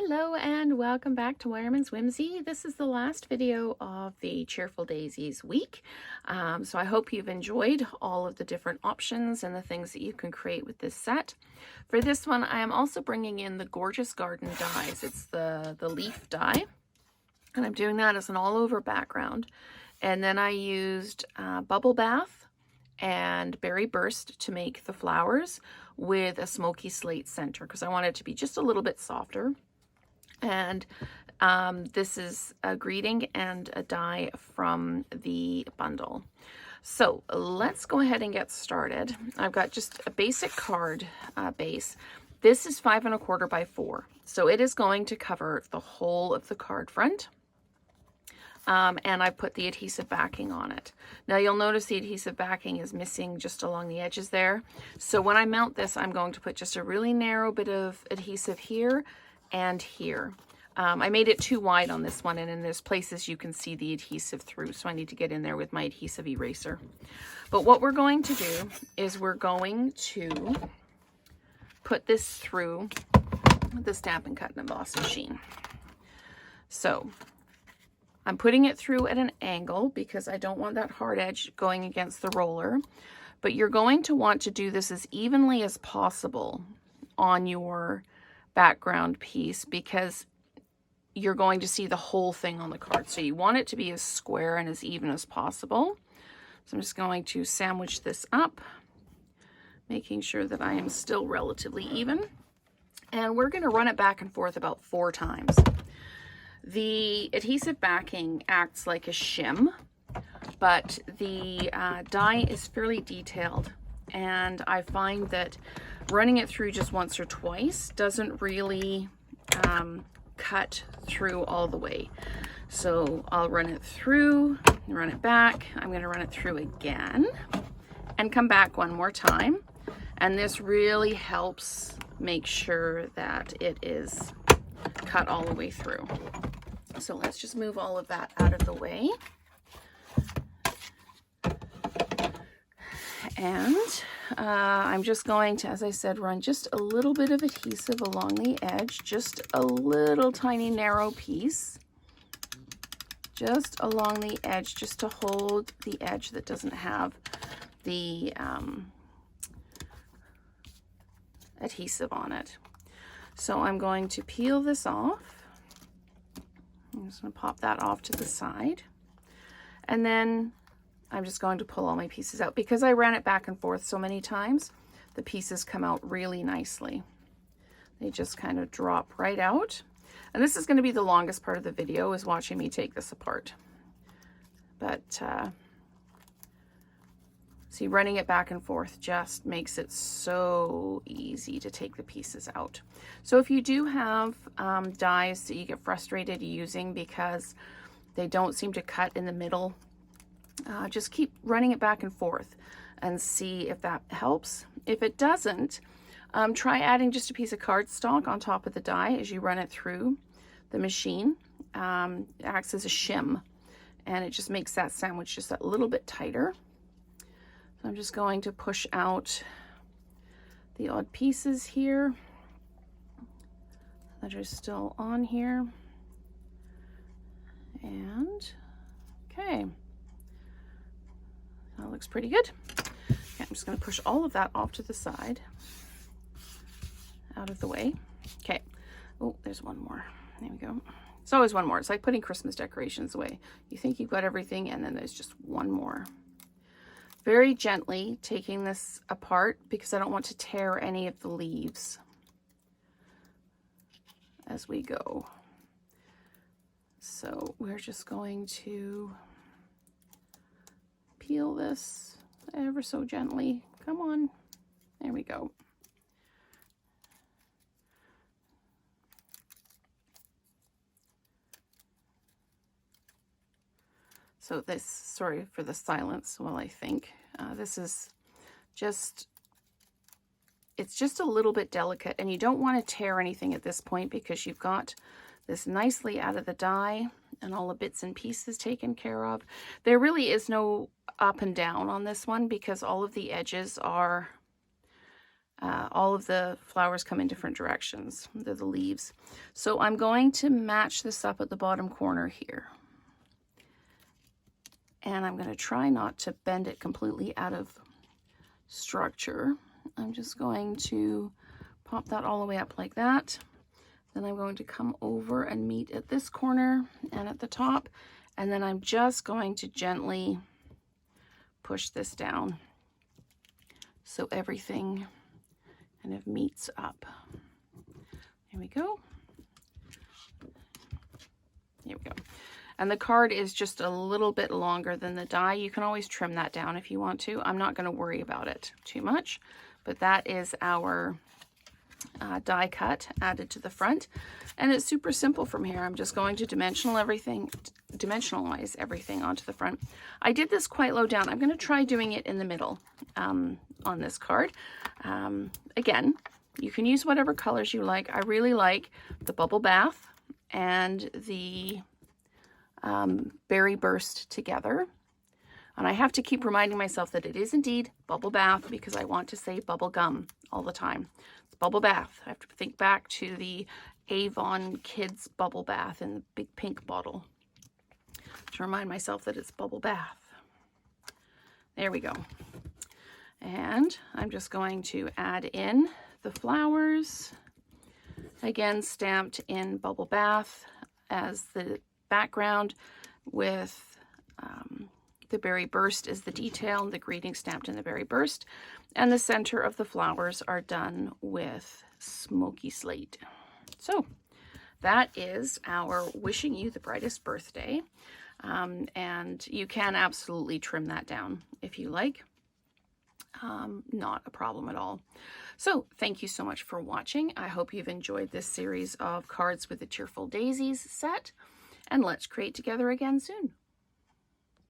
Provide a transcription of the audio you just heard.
Hello and welcome back to Wireman's Whimsy. This is the last video of the Cheerful Daisies week. So I hope you've enjoyed all of the different options and the things that you can create with this set. For this one, I am also bringing in the Gorgeous Garden dies. It's the leaf die, and I'm doing that as an all-over background. And then I used Bubble Bath and Berry Burst to make the flowers with a smoky slate center because I want it to be just a little bit softer. And this is a greeting and a die from the bundle. So let's go ahead and get started. I've got just a basic card base. This is 5 1/4 by 4. So it is going to cover the whole of the card front. And I put the adhesive backing on it. Now you'll notice the adhesive backing is missing just along the edges there. So when I mount this, I'm going to put just a really narrow bit of adhesive here and here. I made it too wide on this one, and in there's places you can see the adhesive through, so I need to get in there with my adhesive eraser. But what we're going to do is we're going to put this through the Stampin' Cut and Emboss machine. So I'm putting it through at an angle because I don't want that hard edge going against the roller, but you're going to want to do this as evenly as possible on your background piece because you're going to see the whole thing on the card. So you want it to be as square and as even as possible. So I'm just going to sandwich this up, making sure that I am still relatively even. And we're going to run it back and forth about 4 times. The adhesive backing acts like a shim, but the die is fairly detailed, and I find that running it through just once or twice doesn't really cut through all the way. So I'll run it through, run it back. I'm going to run it through again and come back one more time, and this really helps make sure that it is cut all the way through. So let's just move all of that out of the way. And I'm just going to, as I said, run just a little bit of adhesive along the edge, just a little tiny narrow piece, just along the edge, just to hold the edge that doesn't have the adhesive on it. So I'm going to peel this off. I'm just going to pop that off to the side. And then I'm just going to pull all my pieces out. Because I ran it back and forth so many times, the pieces come out really nicely. They just kind of drop right out. And this is going to be the longest part of the video, is watching me take this apart. But see, running it back and forth just makes it so easy to take the pieces out. So if you do have dies that you get frustrated using because they don't seem to cut in the middle, just keep running it back and forth and see if that helps. If it doesn't, try adding just a piece of cardstock on top of the die as you run it through the machine. It acts as a shim, and it just makes that sandwich just a little bit tighter. So I'm just going to push out the odd pieces here that are still on here. And okay, that looks pretty good. Okay, I'm just going to push all of that off to the side, out of the way. Okay. Oh, there's one more. There we go. It's always one more. It's like putting Christmas decorations away. You think you've got everything, and then there's just one more. Very gently taking this apart because I don't want to tear any of the leaves as we go. So we're just going to peel this ever so gently. Come on. There we go. So this, sorry for the silence while I think. This is just, it's just a little bit delicate, and you don't want to tear anything at this point because you've got this nicely out of the die and all the bits and pieces taken care of. There really is no up and down on this one because all of the edges are all of the flowers come in different directions. They're the leaves. So I'm going to match this up at the bottom corner here. And I'm going to try not to bend it completely out of structure. I'm just going to pop that all the way up like that. Then I'm going to come over and meet at this corner and at the top. And then I'm just going to gently push this down so everything kind of meets up. Here we go. Here we go. And the card is just a little bit longer than the die. You can always trim that down if you want to. I'm not going to worry about it too much, but that is our die cut added to the front, and it's super simple from here. I'm just going to dimensionalize everything onto the front. I did this quite low down. I'm going to try doing it in the middle on this card. Again, you can use whatever colors you like. I really like the Bubble Bath and the Berry Burst together. And I have to keep reminding myself that it is indeed Bubble Bath because I want to say bubble gum all the time. It's Bubble Bath. I have to think back to the Avon Kids Bubble Bath in the big pink bottle to remind myself that it's Bubble Bath. There we go. And I'm just going to add in the flowers, again stamped in Bubble Bath as the background, with the Berry Burst is the detail, and the greeting stamped in the Berry Burst, and the center of the flowers are done with Smoky Slate. So that is our wishing you the brightest birthday, and you can absolutely trim that down if you like. Not a problem at all. So thank you so much for watching. I hope you've enjoyed this series of cards with the Cheerful Daisies set, and let's create together again soon.